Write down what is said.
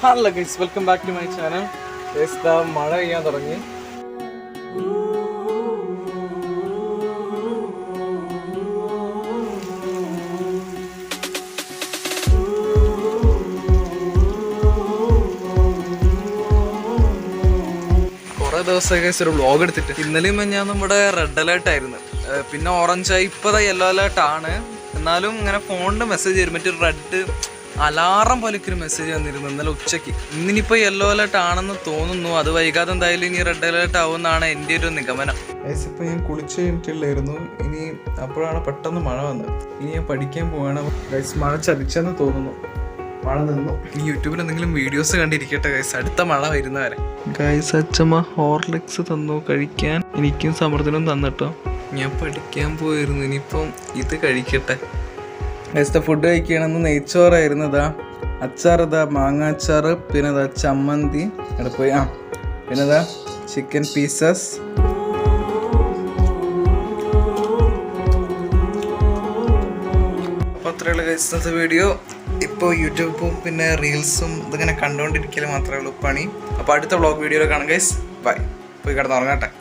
Hello guys, welcome back to my channel. മഴ പെയ്യാൻ തുടങ്ങി. കുറേ ദിവസമായി ഗൈസ് ഒരു വ്ളോഗ് എടുത്തിട്ട്. ഇന്നലെയും ഞാൻ നമ്മുടെ റെഡ് അലേർട്ട് ആയിരുന്നു, പിന്നെ ഓറഞ്ചായി, ഇപ്പോൾ യെല്ലോ അലേർട്ട് ആണ്. എന്നാലും ഇങ്ങനെ ഫോണിൻ്റെ മെസ്സേജ് വരും, മറ്റൊരു റെഡ് അലാറം പോലെയൊരു മെസ്സേജ് വന്നിരുന്നു ഇന്നലെ ഉച്ചയ്ക്ക്. ഇന്നിപ്പോൾ യെല്ലോ അലേർട്ട് ആണെന്ന് തോന്നുന്നു. അത് വൈകാതെ എന്തായാലും ഇനി റെഡ് അലേർട്ട് ആവുമെന്നാണ് എൻ്റെ ഒരു നിഗമനം. ഇപ്പോൾ ഞാൻ കുളിച്ച് കഴിഞ്ഞിട്ടില്ലായിരുന്നു, ഇനി അപ്പോഴാണ് പെട്ടെന്ന് മഴ വന്നത്. ഇനി ഞാൻ പഠിക്കാൻ പോവാണ്. ഗൈസ് മഴ ചതിച്ചെന്ന് തോന്നുന്നു, മഴ നിന്നു. ഇനി യൂട്യൂബിൽ എന്തെങ്കിലും വീഡിയോസ് കണ്ടിരിക്കട്ടെ ഗൈസ്, അടുത്ത മഴ വരുന്നവരെ. ഗൈസ് അച്ഛമ്മ ഹോർലിക്സ് തന്നു കഴിക്കാൻ, എനിക്കും സമൃദ്ധിനും തന്നിട്ടോ. ഞാൻ പഠിക്കാൻ പോയിരുന്നു, ഇനിയിപ്പം ഇത് കഴിക്കട്ടെ. ഗൈസ് ഫുഡ് കഴിക്കുകയാണെന്ന് നെയ്ച്ചോറായിരുന്നു. ഇതാ അച്ചാർ, ഇതാ മാങ്ങ അച്ചാർ, പിന്നെ ഇതാ ചമ്മന്തി ഇവിടെ പോയി, പിന്നെ ഇതാ ചിക്കൻ പീസസ്. അപ്പോൾ അത്രയുള്ള ഗൈസ് ഇന്നത്തെ വീഡിയോ. ഇപ്പോൾ യൂട്യൂബും പിന്നെ റീൽസും ഇതിങ്ങനെ കണ്ടുകൊണ്ടിരിക്കൽ മാത്രമേ ഉള്ളൂ പണി. അപ്പോൾ അടുത്ത വ്ളോഗ് വീഡിയോയിൽ കാണാം ഗൈസ്. ബൈ. പോയി കിടന്നുറങ്ങട്ടെ.